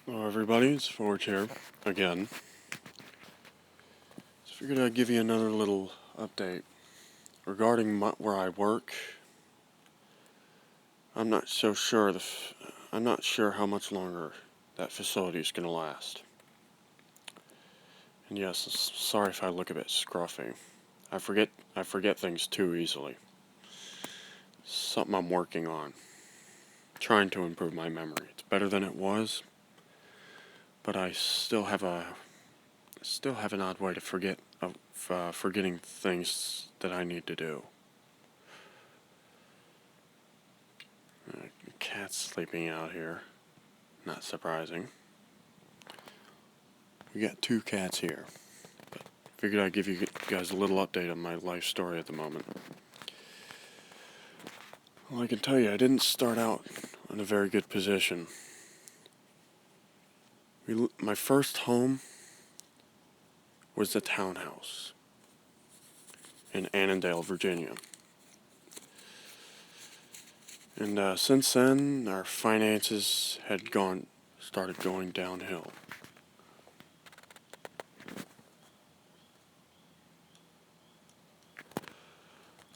Hello everybody, it's Forge here, again. Just figured I'd give you another little update. Regarding where I work, I'm not so sure I'm not sure how much longer that facility is going to last. And yes, sorry if I look a bit scruffy. I forget things too easily. Something I'm working on. Trying to improve my memory. It's better than it was, but I still have an odd way to forgetting things that I need to do. Cat's sleeping out here. Not surprising. We got two cats here. But figured I'd give you guys a little update on my life story at the moment. Well, I can tell you, I didn't start out in a very good position. My first home was the townhouse in Annandale, Virginia. And since then, our finances had started going downhill.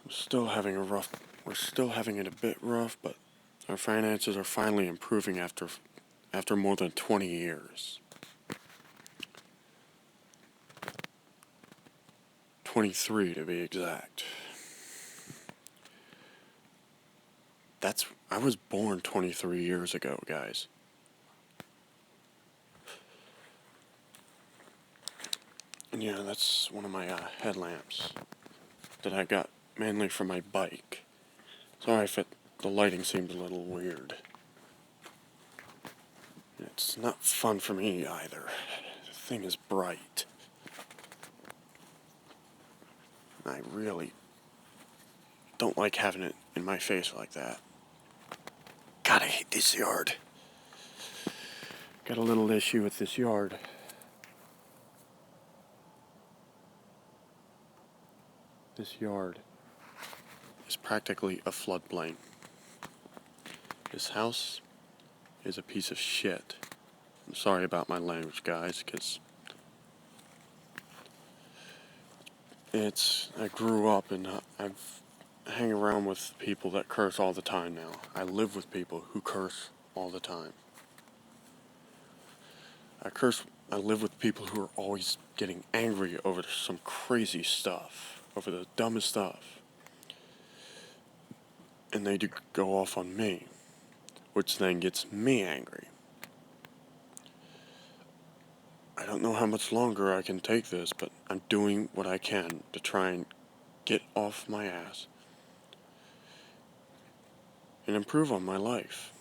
We're still having it a bit rough, but our finances are finally improving after more than 20 years. 23 to be exact. I was born 23 years ago, guys. And yeah, that's one of my headlamps that I got mainly for my bike. Sorry if the lighting seems a little weird. It's not fun for me either. The thing is bright. I really don't like having it in my face like that. God, I hate this yard. Got a little issue with this yard. This yard is practically a floodplain. This house is a piece of shit. I'm sorry about my language, guys, because I grew up and I hang around with people that curse all the time now. I live with people who curse all the time. I live with people who are always getting angry over some crazy stuff, over the dumbest stuff. And they do go off on me, which then gets me angry. I don't know how much longer I can take this, but I'm doing what I can to try and get off my ass and improve on my life.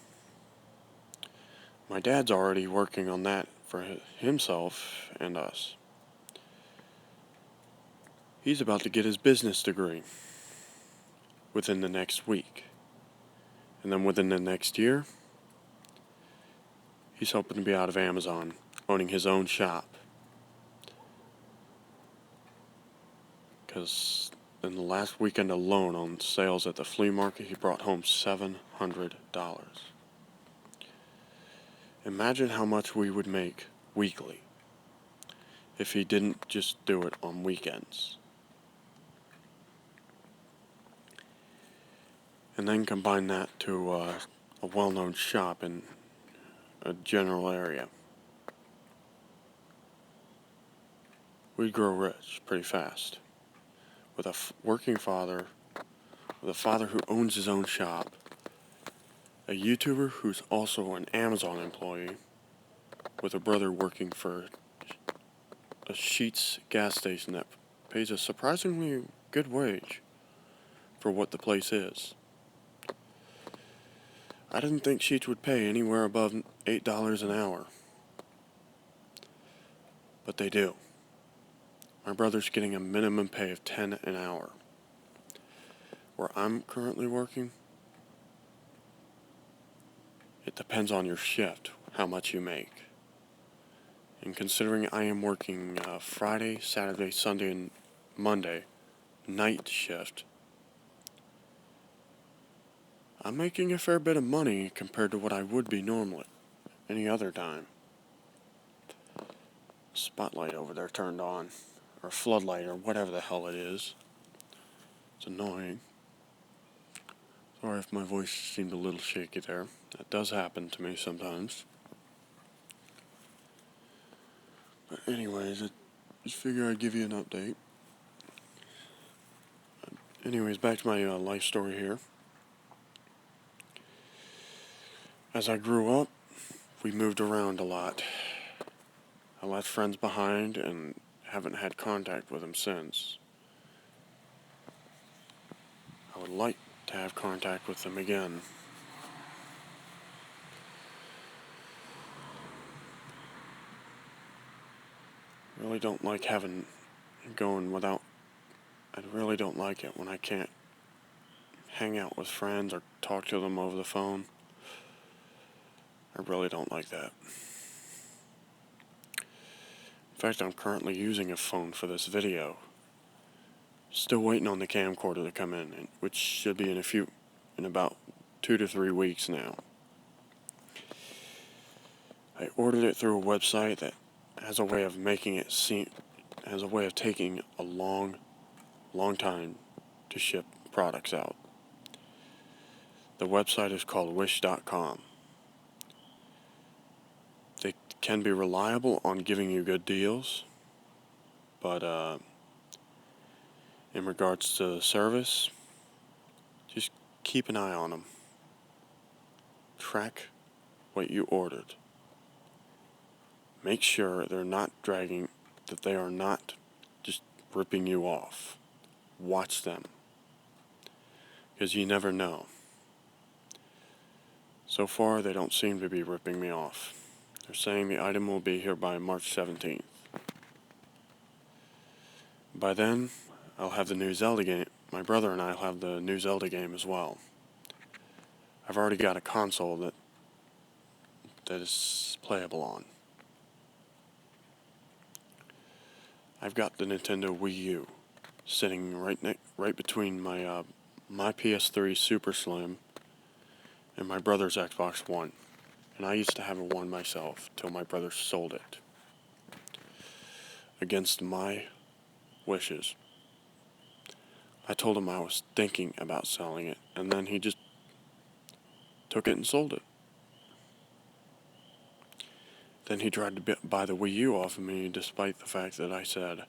My dad's already working on that for himself and us. He's about to get his business degree within the next week. And then within the next year, he's hoping to be out of Amazon, owning his own shop. Because in the last weekend alone on sales at the flea market, he brought home $700. Imagine how much we would make weekly if he didn't just do it on weekends. And then combine that to a well-known shop in a general area. We'd grow rich pretty fast. With a working father, with a father who owns his own shop, a YouTuber who's also an Amazon employee, with a brother working for a Sheetz gas station that pays a surprisingly good wage for what the place is. I didn't think Sheetz would pay anywhere above $8 an hour. But they do. My brother's getting a minimum pay of $10 an hour. Where I'm currently working, it depends on your shift, how much you make. And considering I am working Friday, Saturday, Sunday, and Monday, night shift, I'm making a fair bit of money compared to what I would be normally, any other time. spotlight over there turned on, or a floodlight, or whatever the hell it is. It's annoying. Sorry if my voice seemed a little shaky there. That does happen to me sometimes. But anyways, I just figure I'd give you an update. Anyways, back to my life story here. As I grew up, we moved around a lot. I left friends behind and haven't had contact with them since. I would like to have contact with them again. I really don't like going without. I really don't like it when I can't hang out with friends or talk to them over the phone. I really don't like that. In fact, I'm currently using a phone for this video. Still waiting on the camcorder to come in, which should be in about 2 to 3 weeks now. I ordered it through a website that has a way of taking a long time to ship products out. The website is called wish.com. They can be reliable on giving you good deals, but in regards to the service, just keep an eye on them. Track what you ordered. Make sure that they are not just ripping you off. Watch them, because you never know. So far, they don't seem to be ripping me off. They're saying the item will be here by March 17th. By then, I'll have the new Zelda game. My brother and I will have the new Zelda game as well. I've already got a console that is playable on. I've got the Nintendo Wii U sitting right between my PS3 Super Slim and my brother's Xbox One. And I used to have a one myself till my brother sold it. Against my wishes. I told him I was thinking about selling it, and then he just took it and sold it. Then he tried to buy the Wii U off of me, despite the fact that I said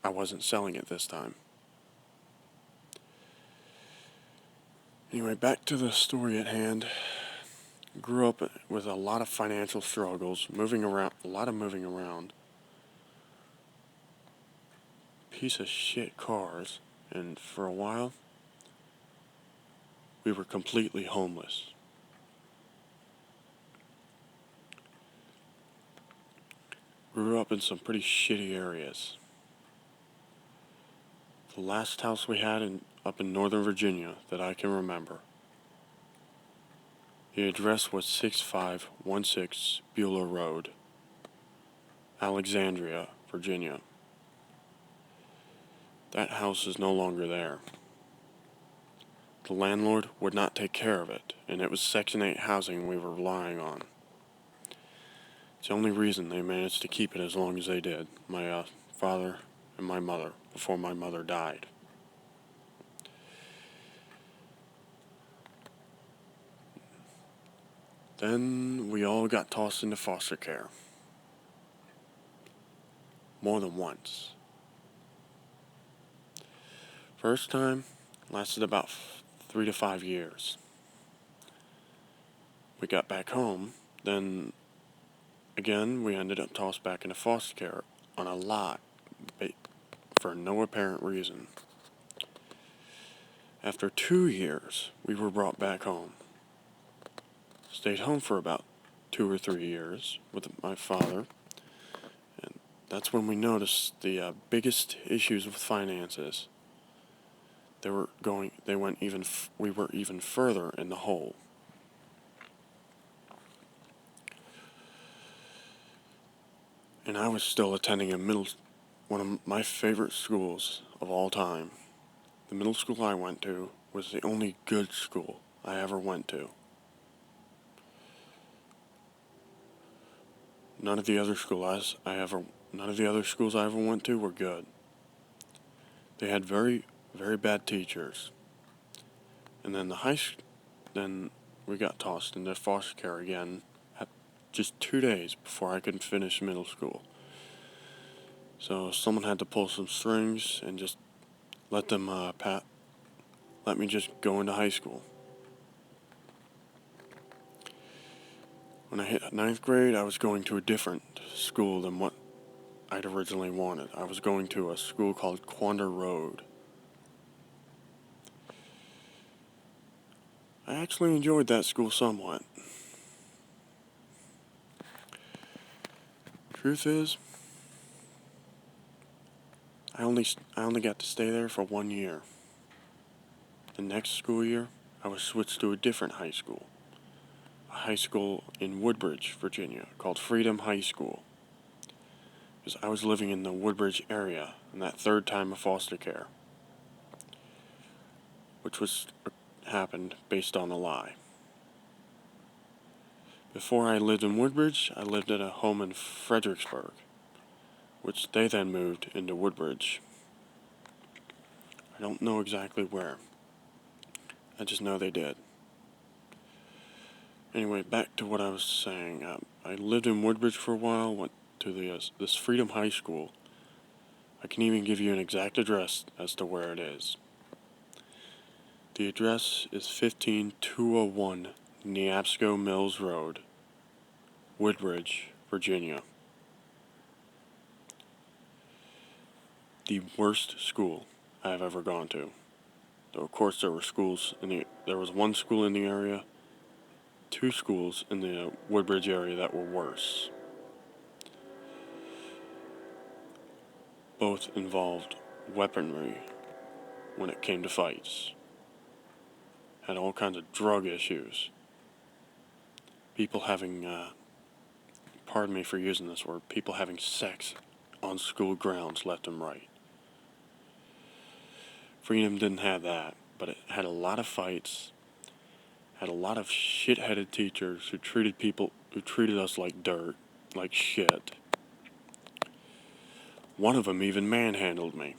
I wasn't selling it this time. Anyway, back to the story at hand. Grew up with a lot of financial struggles, a lot of moving around. Piece of shit cars, and for a while, we were completely homeless. Grew up in some pretty shitty areas. The last house we had up in Northern Virginia that I can remember. The address was 6516 Beulah Road, Alexandria, Virginia. That house is no longer there. The landlord would not take care of it, and it was Section 8 housing we were relying on. It's the only reason they managed to keep it as long as they did, my father and my mother, before my mother died. Then we all got tossed into foster care. More than once. First time lasted about 3 to 5 years. We got back home, then again we ended up tossed back into foster care on a lot for no apparent reason. After 2 years, we were brought back home. Stayed home for about 2 or 3 years with my father, and that's when we noticed the biggest issues with finances. We were even further in the hole. And I was still attending one of my favorite schools of all time. The middle school I went to was the only good school I ever went to. None of the other schools I ever none of the other schools I ever went to were good. They had very, very bad teachers. And then then we got tossed into foster care again at just 2 days before I could finish middle school. So someone had to pull some strings and just let them let me just go into high school. When I hit ninth grade, I was going to a different school than what I'd originally wanted. I was going to a school called Quander Road. I actually enjoyed that school somewhat. Truth is, I only got to stay there for 1 year. The next school year, I was switched to a different high school. A high school in Woodbridge, Virginia, called Freedom High School. Because I was living in the Woodbridge area in that third time of foster care, which happened based on a lie. Before I lived in Woodbridge, I lived at a home in Fredericksburg, which they then moved into Woodbridge. I don't know exactly where. I just know they did. Anyway, back to what I was saying. I lived in Woodbridge for a while, went to this Freedom High School. I can even give you an exact address as to where it is. The address is 15201 Neabsco Mills Road, Woodbridge, Virginia. The worst school I have ever gone to. Though of course there was one school in the area, 2 schools in the Woodbridge area that were worse. Both involved weaponry when it came to fights. Had all kinds of drug issues. People having, pardon me for using this word, people having sex on school grounds left and right. Freedom didn't have that, but it had a lot of fights, had a lot of shit-headed teachers who treated us like dirt, like shit. One of them even manhandled me.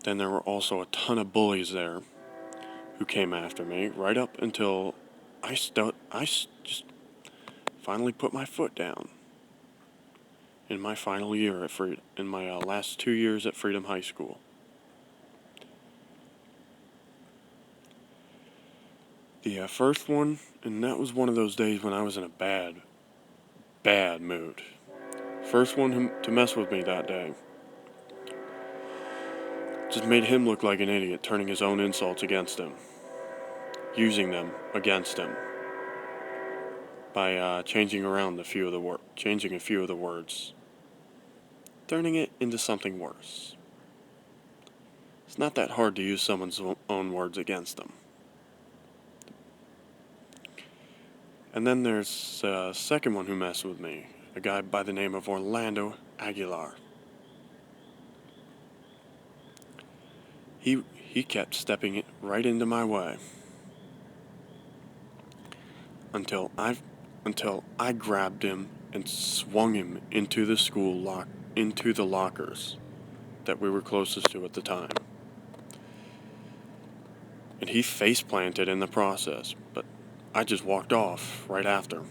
Then there were also a ton of bullies there who came after me right up until I just finally put my foot down. In my final year in my last 2 years at Freedom High School. The first one, and that was one of those days when I was in a bad mood. First one to mess with me that day. Just made him look like an idiot, turning his own insults against him. Using them against him. By changing a few of the words. Turning it into something worse. It's not that hard to use someone's own words against them. And then there's a second one who messed with me, a guy by the name of Orlando Aguilar. He kept stepping it right into my way until I grabbed him and swung him into the lockers that we were closest to at the time. And he face planted in the process, but I just walked off right after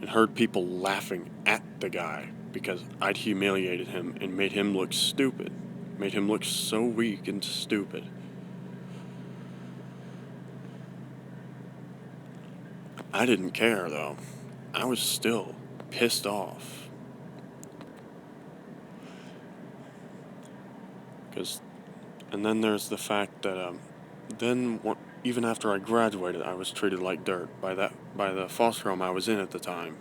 and heard people laughing at the guy because I'd humiliated him and made him look stupid. Made him look so weak and stupid. I didn't care, though. I was still pissed off. And then there's the fact that, even after I graduated, I was treated like dirt by the foster home I was in at the time.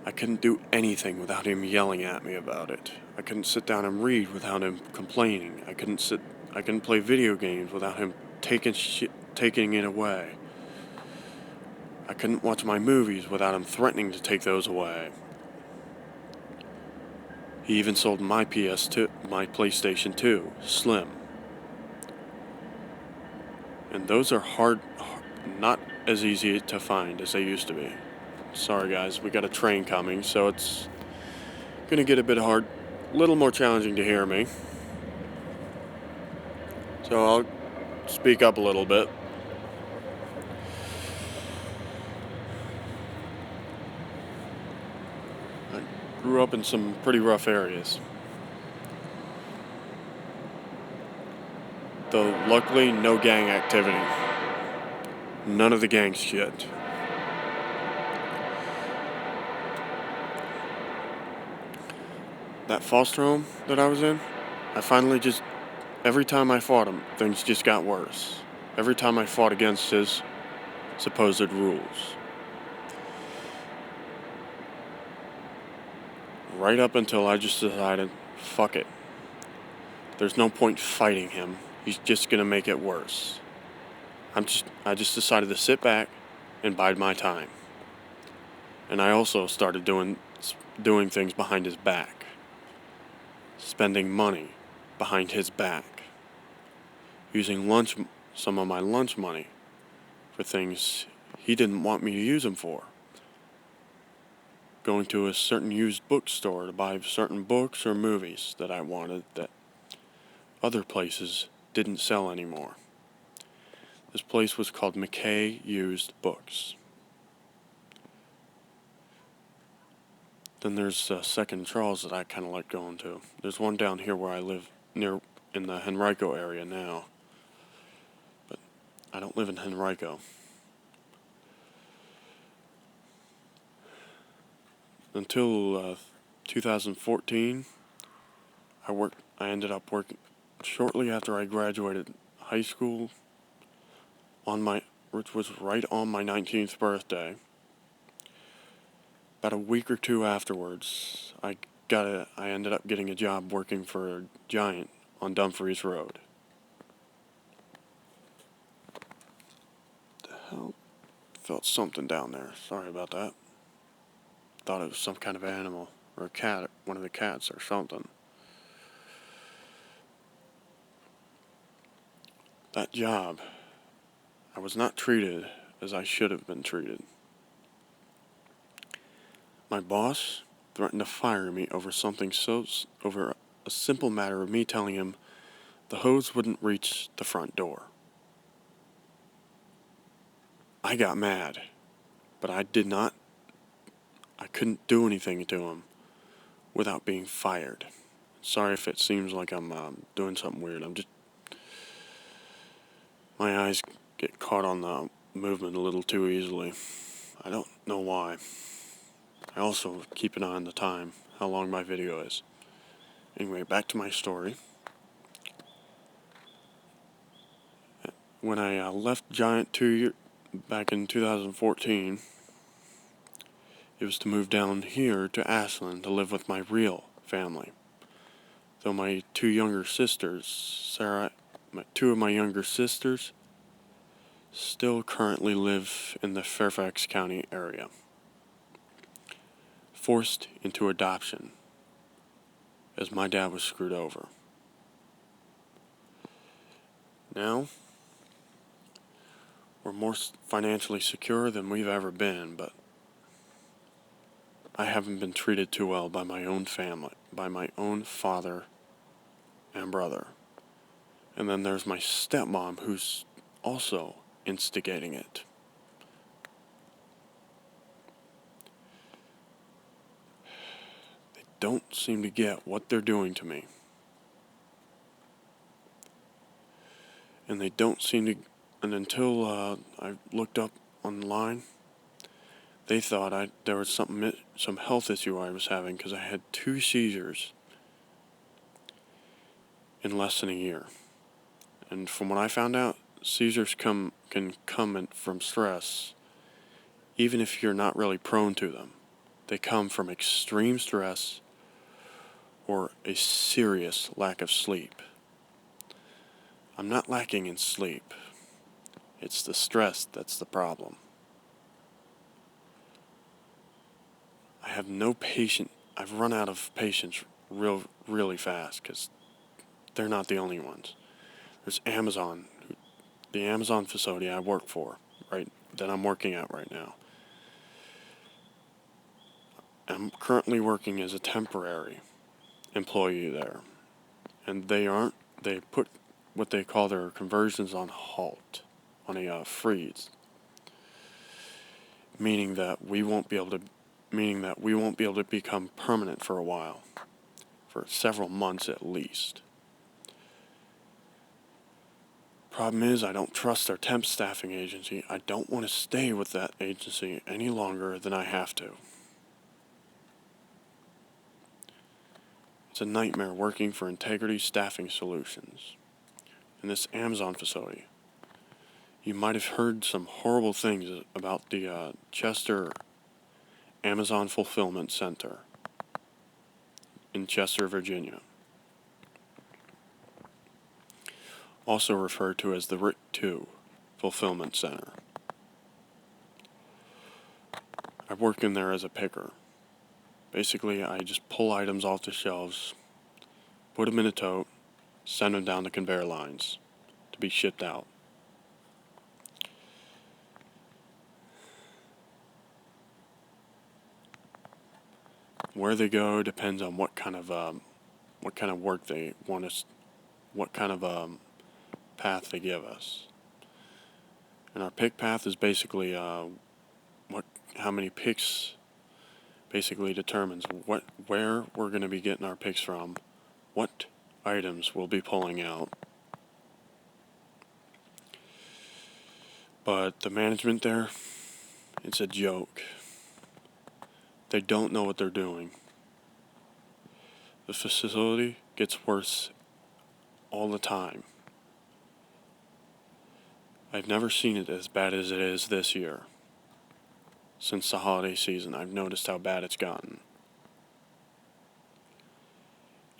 I couldn't do anything without him yelling at me about it. I couldn't sit down and read without him complaining. I couldn't play video games without him taking it away. I couldn't watch my movies without him threatening to take those away. He even sold my PlayStation 2, Slim. And those are as easy to find as they used to be. Sorry guys, we got a train coming, so it's gonna get a bit hard, a little more challenging to hear me. So I'll speak up a little bit. I grew up in some pretty rough areas. Though luckily no gang activity. None of the gang shit. That foster home that I was in, I finally just, every time I fought him, things just got worse. Every time I fought against his supposed rules. Right up until I just decided, fuck it. There's no point fighting him. He's just gonna make it worse. I just decided to sit back and bide my time. And I also started doing things behind his back. Spending money behind his back. Using some of my lunch money for things he didn't want me to use them for. Going to a certain used bookstore to buy certain books or movies that I wanted that other places didn't sell anymore. This place was called McKay Used Books. Then there's Second Charles that I kind of like going to. There's one down here where I live near in the Henrico area now. But I don't live in Henrico. Until 2014, I ended up working shortly after I graduated high school which was right on my 19th birthday. About a week or two afterwards, I ended up getting a job working for a Giant on Dumfries Road. The hell? Felt something down there. Sorry about that. Thought it was some kind of animal or a cat, one of the cats or something. That job, I was not treated as I should have been treated. My boss threatened to fire me over over a simple matter of me telling him the hose wouldn't reach the front door. I got mad, but I couldn't do anything to him without being fired. Sorry if it seems like I'm doing something weird. My eyes get caught on the movement a little too easily. I don't know why. I also keep an eye on the time, how long my video is. Anyway, back to my story. When I left Giant back in 2014, it was to move down here to Ashland to live with my real family. Though my two younger sisters, two of my younger sisters, still currently live in the Fairfax County area. Forced into adoption, as my dad was screwed over. Now, we're more financially secure than we've ever been, but I haven't been treated too well by my own family, by my own father and brother. And then there's my stepmom, who's also instigating it. They don't seem to get what they're doing to me. And they don't seem to, and until I looked up online, they thought there was some health issue I was having because I had 2 seizures in less than a year. And from what I found out, seizures can come from stress, even if you're not really prone to them. They come from extreme stress or a serious lack of sleep. I'm not lacking in sleep. It's the stress that's the problem. I have no patience. I've run out of patience really fast because they're not the only ones. There's Amazon, the Amazon facility I work for, right that I'm working at right now. I'm currently working as a temporary employee there, and they put what they call their conversions on halt, on a freeze, meaning that we won't be able to become permanent for a while, for several months at least. Problem is, I don't trust their temp staffing agency. I don't want to stay with that agency any longer than I have to. It's a nightmare working for Integrity Staffing Solutions in this Amazon facility. You might have heard some horrible things about the Chester Amazon Fulfillment Center in Chester, Virginia, also referred to as the RIT 2 Fulfillment Center. I work in there as a picker. Basically, I just pull items off the shelves, put them in a tote, send them down the conveyor lines to be shipped out. Where they go depends on what kind of work they want us, what kind of path they give us. And our pick path is basically how many picks basically determines where we're going to be getting our picks from, what items we'll be pulling out. But the management there, it's a joke. They don't know what they're doing. The facility gets worse all the time. I've never seen it as bad as it is this year. Since the holiday season, I've noticed how bad it's gotten.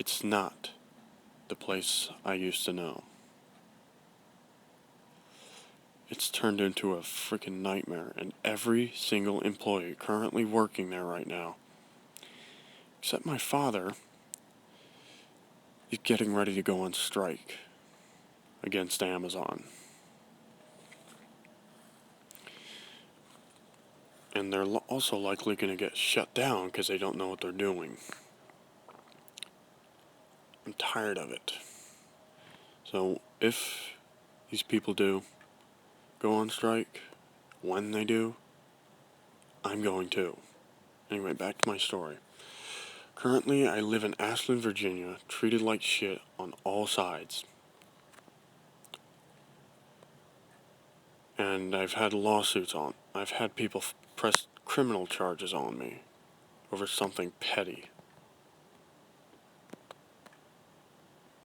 It's not the place I used to know. It's turned into a freaking nightmare, and every single employee currently working there right now, except my father, is getting ready to go on strike against Amazon. And they're also likely going to get shut down because they don't know what they're doing. I'm tired of it. So if these people do go on strike, when they do, I'm going to. Anyway, back to my story. Currently, I live in Ashland, Virginia, treated like shit on all sides. And I've had lawsuits on. I've had people press criminal charges on me over something petty.